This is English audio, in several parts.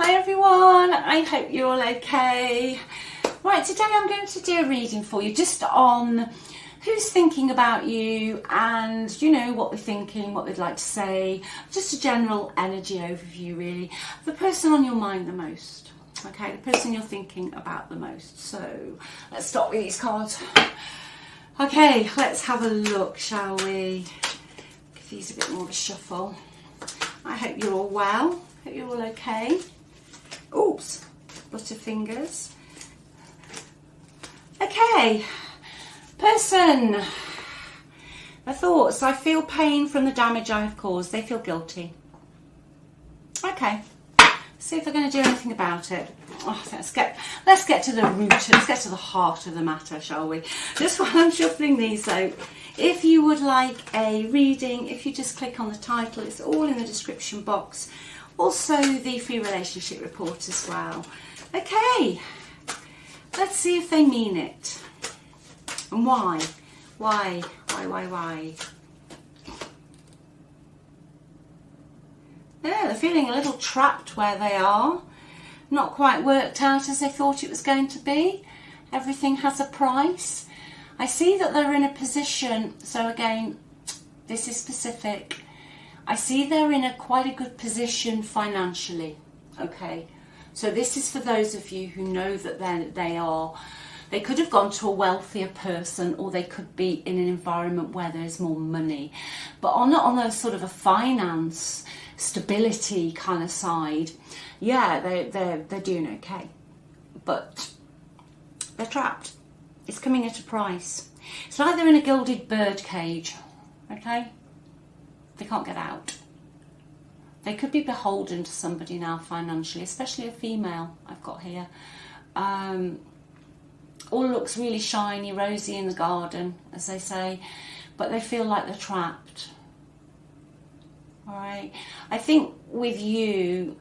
Hi everyone, I hope you're all okay. Right, today I'm going to do a reading for you just on who's thinking about you and, you know, what they're thinking, what they'd like to say. Just a general energy overview, really. The person on your mind the most, okay? The person you're thinking about the most. So let's start with these cards. Okay, let's have a look, shall we? Give these a bit more of a shuffle. I hope you're all well. Hope you're all okay. Oops, butterfingers. Okay, person. Their thoughts. I feel pain from the damage I have caused. They feel guilty. Okay, see if they're going to do anything about it. Oh, let's get to the root. Let's get to the heart of the matter, shall we? Just while I'm shuffling these out, if you would like a reading, if you just click on the title, it's all in the description box. Also the free relationship report as well. Okay, let's see if they mean it. And why? Why? Yeah, they're feeling a little trapped where they are. Not quite worked out as they thought it was going to be. Everything has a price. I see that they're in a position, so again, this is specific. I see they're in quite a good position financially, okay? So this is for those of you who know that they could have gone to a wealthier person, or they could be in an environment where there's more money. But not on a sort of a finance stability kind of side, yeah, they're doing okay. But they're trapped. It's coming at a price. It's like they're in a gilded bird cage, okay? They can't get out. They could be beholden to somebody now financially, especially a female I've got here. All looks really shiny, rosy in the garden, as they say, but they feel like they're trapped. All right. I think with you,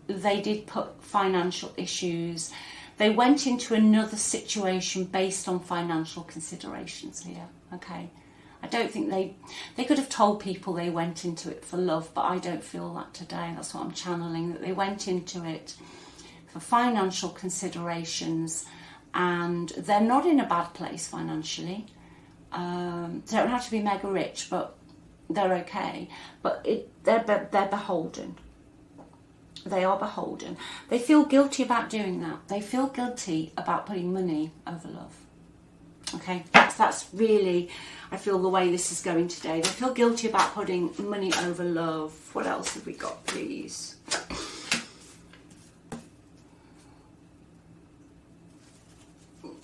they did put financial issues. They went into another situation based on financial considerations here, okay? I don't think they could have told people they went into it for love, but I don't feel that today. That's what I'm channeling, that they went into it for financial considerations, and they're not in a bad place financially. They don't have to be mega rich, but they're okay. But they're beholden. They are beholden. They feel guilty about doing that. They feel guilty about putting money over love. Okay, that's really, I feel, the way this is going today. They feel guilty about putting money over love. What else have we got, please?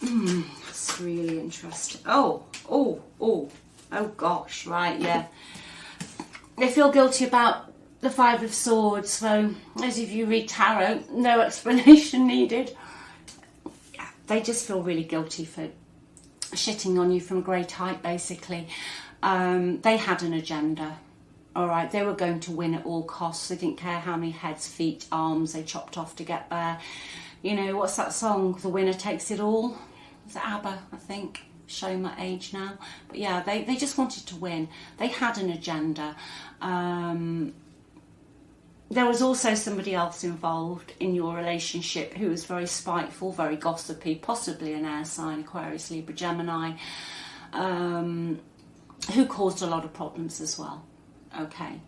That's really interesting. Oh gosh, right, yeah. They feel guilty about the Five of Swords. So, as if you read tarot, no explanation needed. Yeah, they just feel really guilty for shitting on you from a great height, basically. They had an agenda. All right, they were going to win at all costs. They didn't care how many heads, feet, arms they chopped off to get there. You know, what's that song? The winner takes it all. Is it ABBA, I think? Showing my age now. But yeah, they just wanted to win. They had an agenda. There was also somebody else involved in your relationship who was very spiteful, very gossipy, possibly an air sign, Aquarius, Libra, Gemini, who caused a lot of problems as well. Okay,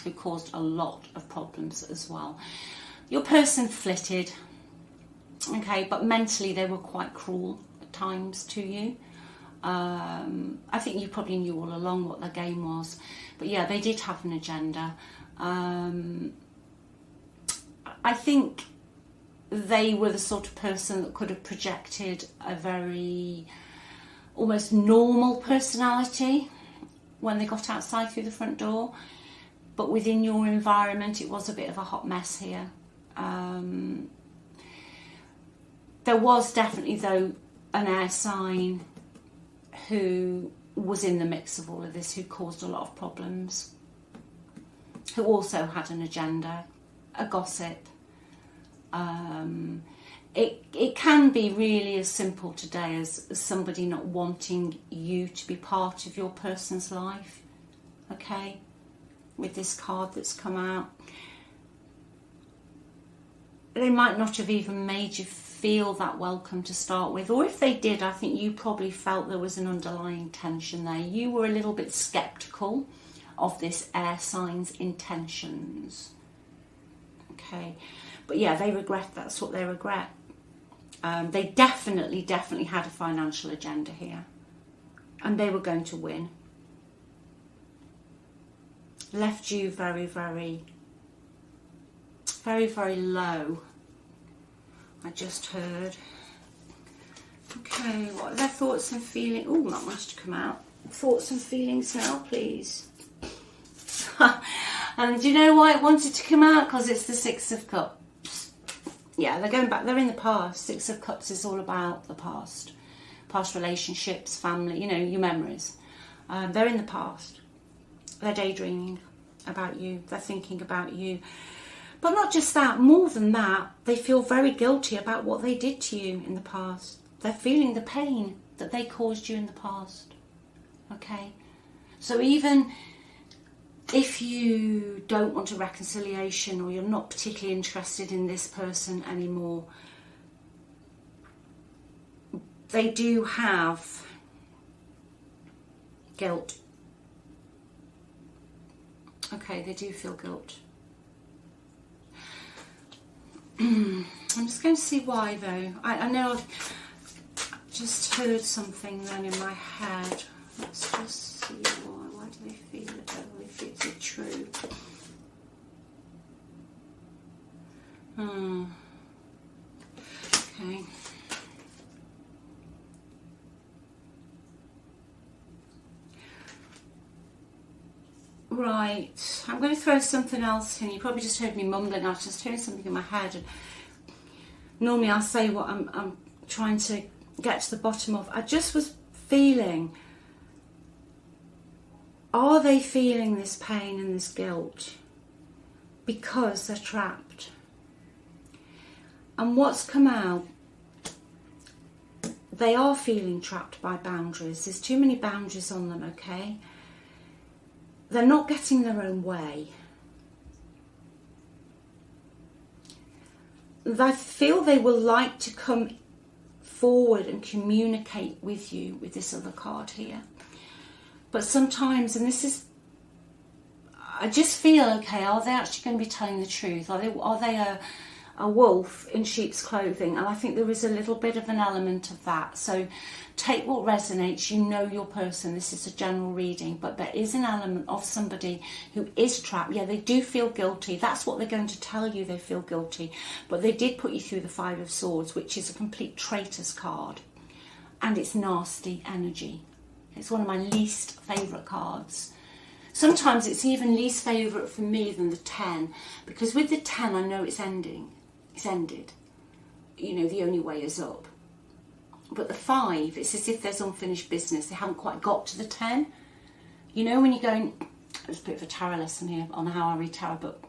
who caused a lot of problems as well. Your person flitted, okay, but mentally they were quite cruel at times to you. I think you probably knew all along what their game was, but yeah, they did have an agenda. I think they were the sort of person that could have projected a very almost normal personality when they got outside through the front door, but within your environment it was a bit of a hot mess here. There was definitely, though, an air sign who was in the mix of all of this, who caused a lot of problems, who also had an agenda, a gossip. It can be really as simple today as somebody not wanting you to be part of your person's life, okay, with this card that's come out. they might not have even made you feel that welcome to start with. Or if they did, I think you probably felt there was an underlying tension there. You were a little bit skeptical of this air sign's intentions. Okay. But yeah, they regret, that's what they regret. They definitely had a financial agenda here. And they were going to win. Left you very, very low. I just heard. Okay, what are their thoughts and feelings? Oh, not much to come out. Thoughts and feelings now, please. And do you know why it wanted to come out? Because it's the Six of Cups. Yeah, they're going back. They're in the past. Six of Cups is all about the past. Past relationships, family, you know, your memories. They're in the past. They're daydreaming about you. They're thinking about you. But not just that, more than that, they feel very guilty about what they did to you in the past. They're feeling the pain that they caused you in the past. Okay? So even if you don't want a reconciliation or you're not particularly interested in this person anymore, they do have guilt. Okay, they do feel guilt. I'm just going to see why though. I know I've just heard something then in my head. Let's just see why. Why do they feel it? Why do they feel it true? Okay. Right, I'm going to throw something else in. You probably just heard me mumbling. I was just hearing something in my head. And normally I'll say what I'm trying to get to the bottom of. I just was feeling, are they feeling this pain and this guilt because they're trapped? And what's come out, they are feeling trapped by boundaries. There's too many boundaries on them, okay? They're not getting their own way. I feel they will like to come forward and communicate with you with this other card here. But sometimes, and this is, I just feel, okay, are they actually going to be telling the truth? Are they a wolf in sheep's clothing? And I think there is a little bit of an element of that. So take what resonates. You know your person. This is a general reading, but there is an element of somebody who is trapped. Yeah, they do feel guilty. That's what they're going to tell you. They feel guilty, but they did put you through the Five of Swords, which is a complete traitor's card, and it's nasty energy. It's one of my least favourite cards. Sometimes it's even least favourite for me than the 10, because with the 10 I know it's ending. It's ended. You know, the only way is up. But the 5, it's as if there's unfinished business. They haven't quite got to the 10. You know, when you're going, there's a bit of a tarot lesson here on how I read tarot, but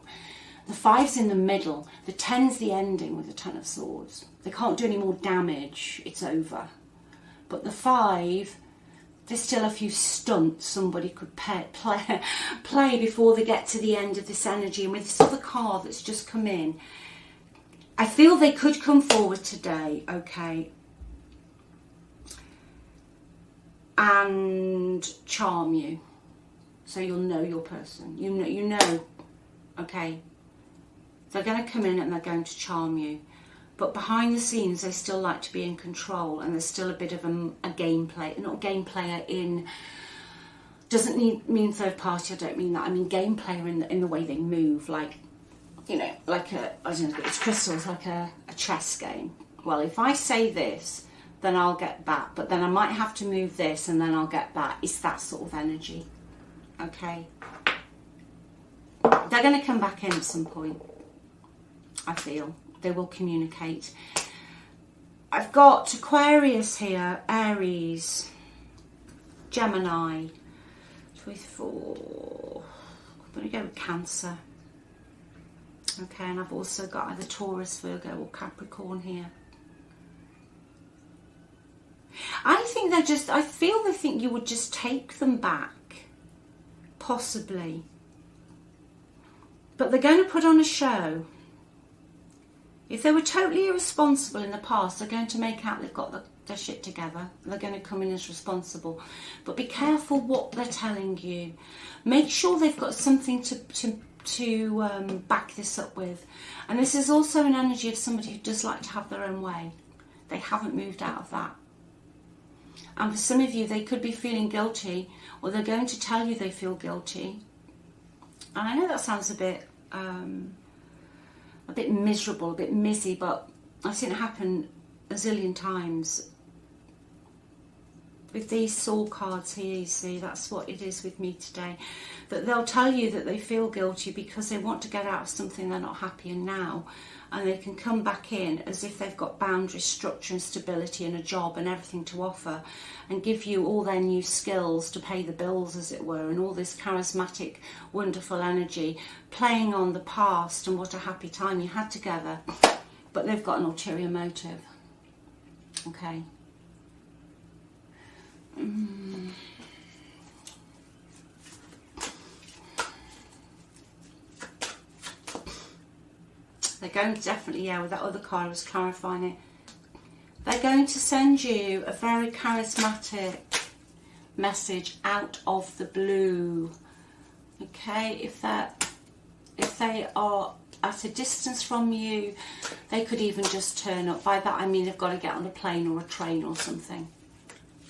the 5's in the middle. The 10's the ending with the 10 of Swords. They can't do any more damage. It's over. But the 5, there's still a few stunts somebody could play before they get to the end of this energy. And with this other card that's just come in, I feel they could come forward today, okay, and charm you. So you'll know your person. You know, okay. They're going to come in and they're going to charm you. But behind the scenes, they still like to be in control, and there's still a bit of a game play. Not game player in, doesn't mean third party, I don't mean that. I mean game player in the way they move, like, you know, like I don't know, it's crystals, like a chess game. Well, if I say this, then I'll get that, but then I might have to move this and then I'll get that. It's that sort of energy, okay? They're going to come back in at some point, I feel. They will communicate. I've got Aquarius here, Aries, Gemini, 24. I'm going to go with Cancer. Okay, and I've also got either Taurus, Virgo or Capricorn here. I think I feel they think you would just take them back. Possibly. But they're going to put on a show. If they were totally irresponsible in the past, they're going to make out they've got their shit together. They're going to come in as responsible. But be careful what they're telling you. Make sure they've got something to back this up with. And this is also an energy of somebody who does like to have their own way. They haven't moved out of that. And for some of you, they could be feeling guilty, or they're going to tell you they feel guilty. And I know that sounds a bit miserable, a bit mizzy, but I've seen it happen a zillion times. With these soul cards here, you see, that's what it is with me today. That they'll tell you that they feel guilty because they want to get out of something they're not happy in now. And they can come back in as if they've got boundaries, structure and stability and a job and everything to offer, and give you all their new skills to pay the bills, as it were, and all this charismatic, wonderful energy, playing on the past and what a happy time you had together. But they've got an ulterior motive. Okay. They're going to definitely, yeah, with that other card I was clarifying it. They're going to send you a very charismatic message out of the blue. Okay, if they are at a distance from you, they could even just turn up. By that I mean they've got to get on a plane or a train or something.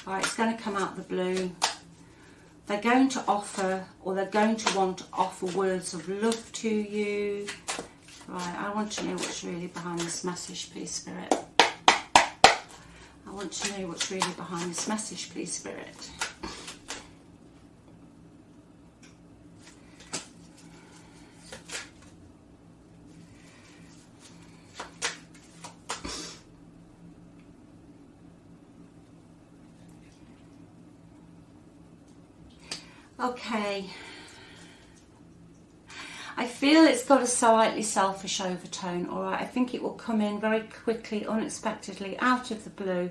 Alright, it's going to come out the blue. They're going to offer, or they're going to want to offer words of love to you. Right, I want to know what's really behind this message, please, Spirit. I want to know what's really behind this message, please, Spirit. Okay. I feel it's got a slightly selfish overtone, alright? I think it will come in very quickly, unexpectedly, out of the blue.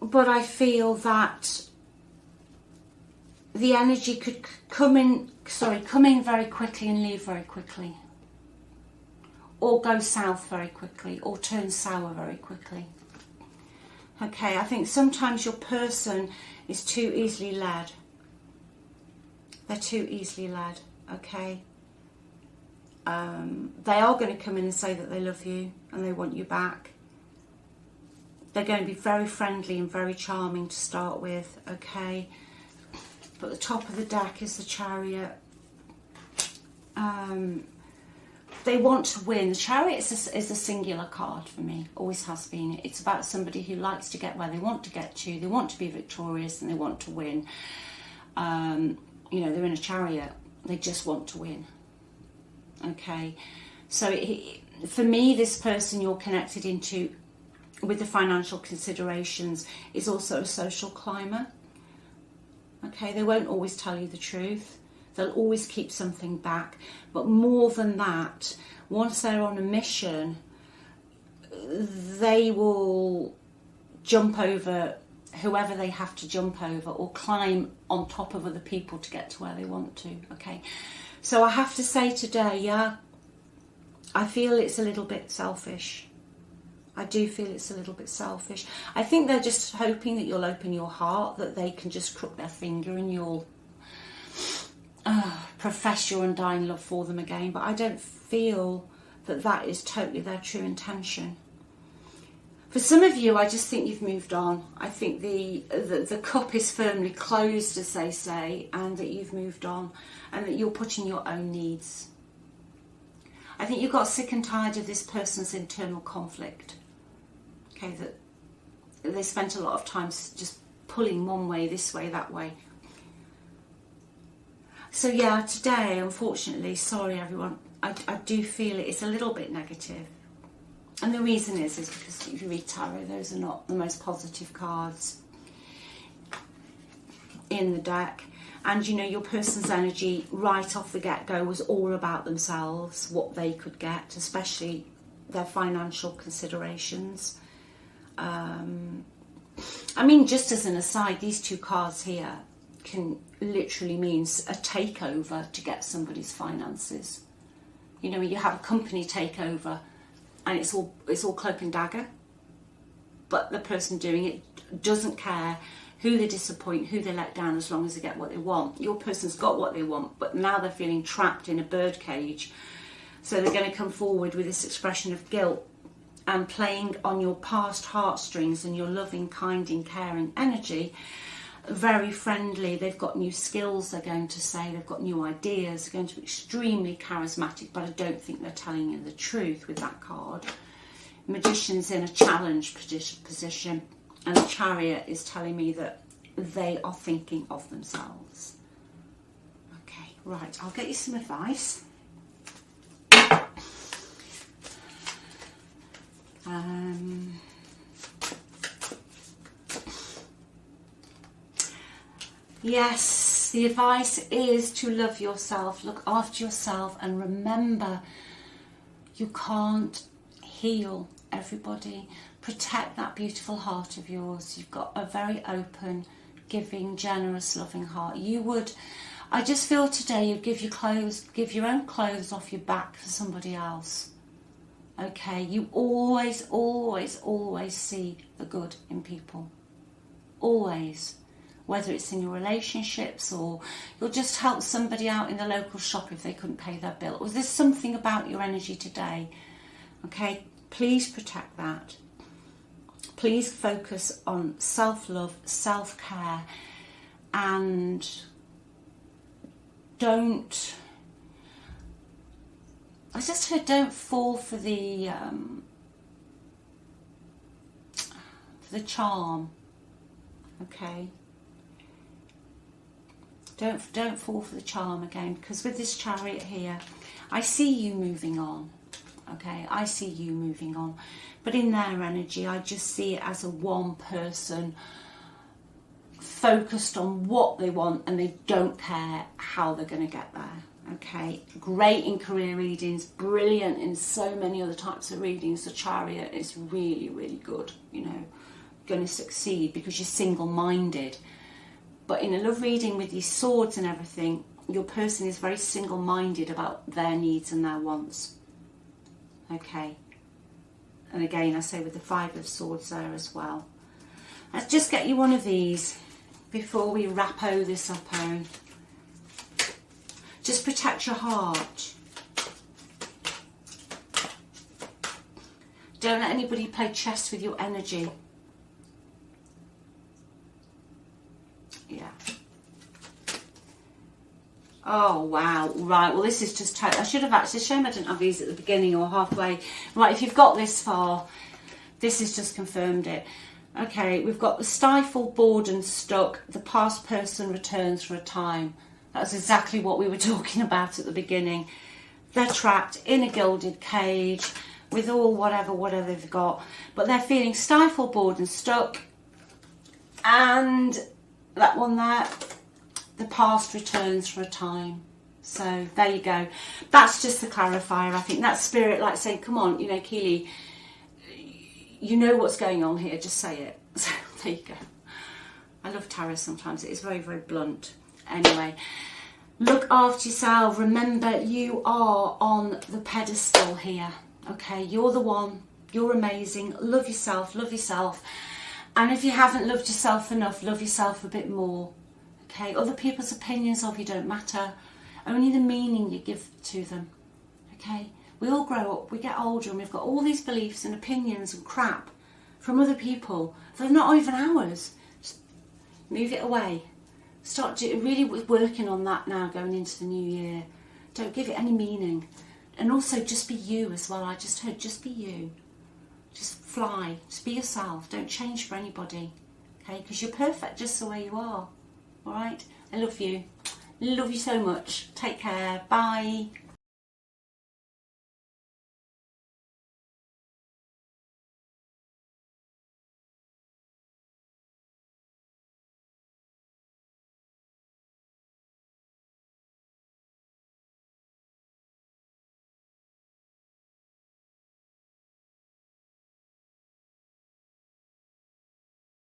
But I feel that the energy could come in very quickly and leave very quickly. Or go south very quickly, or turn sour very quickly. Okay, I think sometimes your person is too easily led. They're too easily led, okay? They are going to come in and say that they love you and they want you back. They're going to be very friendly and very charming to start with, okay? But the top of the deck is the Chariot. They want to win. The Chariot is a singular card for me, always has been. It's about somebody who likes to get where they want to get to. They want to be victorious and they want to win. You know, they're in a chariot. They just want to win. Okay. So for me, this person you're connected into with the financial considerations is also a social climber. Okay. They won't always tell you the truth. They'll always keep something back. But more than that, once they're on a mission, they will jump over whoever they have to jump over, or climb on top of other people to get to where they want to. Okay, so I have to say today, yeah, I feel it's a little bit selfish. I do feel it's a little bit selfish. I think they're just hoping that you'll open your heart, that they can just crook their finger and you'll profess your undying love for them again. But I don't feel that that is totally their true intention. For some of you, I just think you've moved on. I think the cup is firmly closed, as they say, and that you've moved on, and that you're putting your own needs. I think you got sick and tired of this person's internal conflict. Okay, that they spent a lot of time just pulling one way, this way, that way. So yeah, today, unfortunately, sorry everyone, I do feel it's a little bit negative. And the reason is because if you read tarot, those are not the most positive cards in the deck. And you know, your person's energy right off the get-go was all about themselves, what they could get, especially their financial considerations. I mean, just as an aside, these two cards here can literally mean a takeover to get somebody's finances. You know, you have a company takeover and it's all cloak and dagger, but the person doing it doesn't care who they disappoint, who they let down, as long as they get what they want. Your person's got what they want, but now they're feeling trapped in a birdcage. So they're going to come forward with this expression of guilt and playing on your past heartstrings and your loving, kind and caring energy. Very friendly. They've got new skills, they're going to say. They've got new ideas. They're going to be extremely charismatic, but I don't think they're telling you the truth with that card. Magician's in a challenge position, and the Chariot is telling me that they are thinking of themselves. Okay, right, I'll get you some advice. Yes, the advice is to love yourself, look after yourself, and remember, you can't heal everybody. Protect that beautiful heart of yours. You've got a very open, giving, generous, loving heart. You would, I just feel today, you'd give your own clothes off your back for somebody else. Okay, you always, always, always see the good in people. Always. Whether it's in your relationships, or you'll just help somebody out in the local shop if they couldn't pay their bill. Or there's something about your energy today. Okay, please protect that. Please focus on self-love, self-care, and don't, I just heard, don't fall for the charm. Okay. Don't fall for the charm again, because with this Chariot here, I see you moving on. Okay, I see you moving on, but in their energy, I just see it as a one person focused on what they want, and they don't care how they're going to get there. Okay, great in career readings, brilliant in so many other types of readings. The Chariot is really, really good. You know, going to succeed because you're single-minded. But in a love reading with these swords and everything, your person is very single-minded about their needs and their wants. Okay. And again, I say with the Five of Swords there as well. Let's just get you one of these before we wrap-o this up-o. Just protect your heart. Don't let anybody play chess with your energy. Yeah. Oh, wow. Right, well, this is just... I should have actually... It's a shame I didn't have these at the beginning or halfway. Right, if you've got this far, this has just confirmed it. Okay, we've got the stifled, bored and stuck. The past person returns for a time. That's exactly what we were talking about at the beginning. They're trapped in a gilded cage with all whatever they've got. But they're feeling stifled, bored and stuck. And... that one there, the past returns for a time. So there you go. That's just the clarifier. I think that's spirit like saying, come on, you know, Keeley, you know what's going on here, just say it. So there you go. I love tarot sometimes. It is very, very blunt. Anyway, look after yourself. Remember, you are on the pedestal here. Okay, you're the one. You're amazing. Love yourself. Love yourself. And if you haven't loved yourself enough, love yourself a bit more. Okay, other people's opinions of you don't matter. Only the meaning you give to them. Okay, we all grow up, we get older, and we've got all these beliefs and opinions and crap from other people that are not even ours. Just move it away. Start really working on that now going into the new year. Don't give it any meaning. And also just be you as well. I just heard just be you. Just fly. Just be yourself. Don't change for anybody. Okay? Because you're perfect just the way you are. Alright? I love you. Love you so much. Take care. Bye.